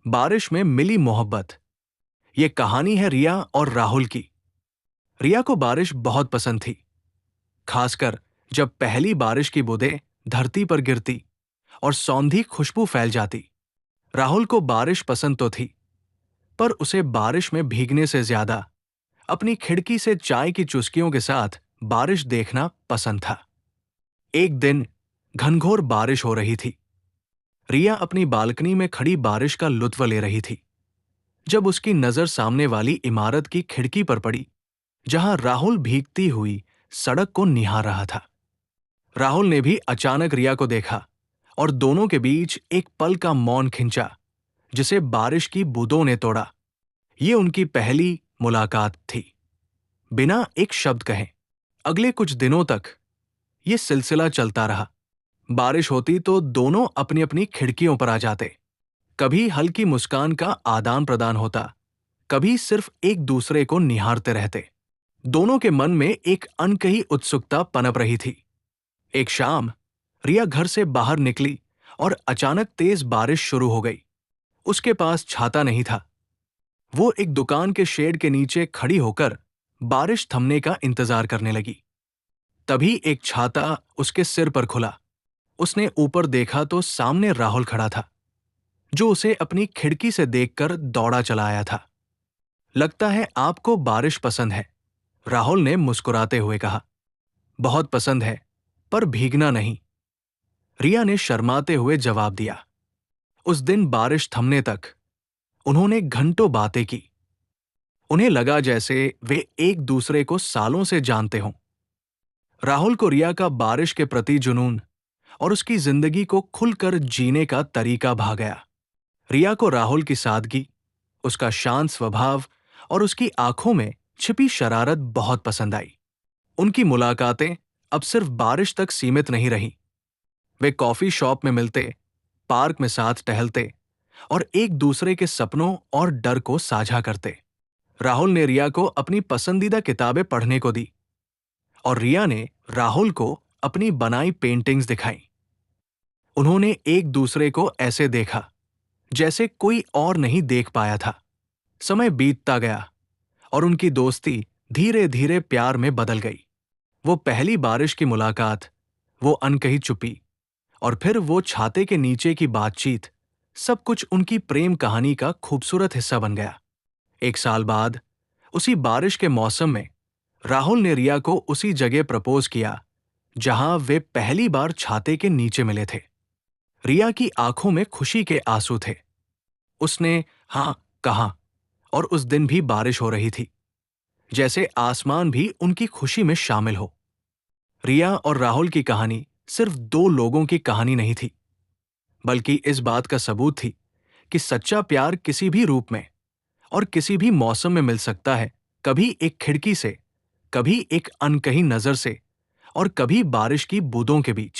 बारिश में मिली मोहब्बत। ये कहानी है रिया और राहुल की। रिया को बारिश बहुत पसंद थी, खासकर जब पहली बारिश की बूंदें धरती पर गिरती और सौंधी खुशबू फैल जाती। राहुल को बारिश पसंद तो थी, पर उसे बारिश में भीगने से ज्यादा अपनी खिड़की से चाय की चुस्कियों के साथ बारिश देखना पसंद था। एक दिन घनघोर बारिश हो रही थी। रिया अपनी बालकनी में खड़ी बारिश का लुत्फ ले रही थी, जब उसकी नजर सामने वाली इमारत की खिड़की पर पड़ी, जहां राहुल भीगती हुई सड़क को निहार रहा था। राहुल ने भी अचानक रिया को देखा और दोनों के बीच एक पल का मौन खिंचा, जिसे बारिश की बूंदों ने तोड़ा। ये उनकी पहली मुलाकात थी, बिना एक शब्द कहे। अगले कुछ दिनों तक ये सिलसिला चलता रहा। बारिश होती तो दोनों अपनी अपनी खिड़कियों पर आ जाते। कभी हल्की मुस्कान का आदान प्रदान होता, कभी सिर्फ एक दूसरे को निहारते रहते। दोनों के मन में एक अनकही उत्सुकता पनप रही थी। एक शाम रिया घर से बाहर निकली और अचानक तेज बारिश शुरू हो गई। उसके पास छाता नहीं था। वो एक दुकान के शेड के नीचे खड़ी होकर बारिश थमने का इंतजार करने लगी। तभी एक छाता उसके सिर पर खुला। उसने ऊपर देखा तो सामने राहुल खड़ा था, जो उसे अपनी खिड़की से देखकर दौड़ा चला आया था। लगता है आपको बारिश पसंद है, राहुल ने मुस्कुराते हुए कहा। बहुत पसंद है, पर भीगना नहीं, रिया ने शर्माते हुए जवाब दिया। उस दिन बारिश थमने तक उन्होंने घंटों बातें की। उन्हें लगा जैसे वे एक दूसरे को सालों से जानते हों। राहुल को रिया का बारिश के प्रति जुनून और उसकी जिंदगी को खुलकर जीने का तरीका भा गया। रिया को राहुल की सादगी, उसका शांत स्वभाव और उसकी आंखों में छिपी शरारत बहुत पसंद आई। उनकी मुलाकातें अब सिर्फ बारिश तक सीमित नहीं रहीं। वे कॉफी शॉप में मिलते, पार्क में साथ टहलते और एक दूसरे के सपनों और डर को साझा करते। राहुल ने रिया को अपनी पसंदीदा किताबें पढ़ने को दी और रिया ने राहुल को अपनी बनाई पेंटिंग्स दिखाई। उन्होंने एक दूसरे को ऐसे देखा जैसे कोई और नहीं देख पाया था। समय बीतता गया और उनकी दोस्ती धीरे धीरे प्यार में बदल गई। वो पहली बारिश की मुलाकात, वो अनकही चुप्पी और फिर वो छाते के नीचे की बातचीत, सब कुछ उनकी प्रेम कहानी का खूबसूरत हिस्सा बन गया। एक साल बाद उसी बारिश के मौसम में राहुल ने रिया को उसी जगह प्रपोज किया जहां वे पहली बार छाते के नीचे मिले थे। रिया की आंखों में खुशी के आंसू थे। उसने हाँ कहा और उस दिन भी बारिश हो रही थी, जैसे आसमान भी उनकी खुशी में शामिल हो। रिया और राहुल की कहानी सिर्फ दो लोगों की कहानी नहीं थी, बल्कि इस बात का सबूत थी कि सच्चा प्यार किसी भी रूप में और किसी भी मौसम में मिल सकता है। कभी एक खिड़की से, कभी एक अनकही नजर से और कभी बारिश की बूंदों के बीच।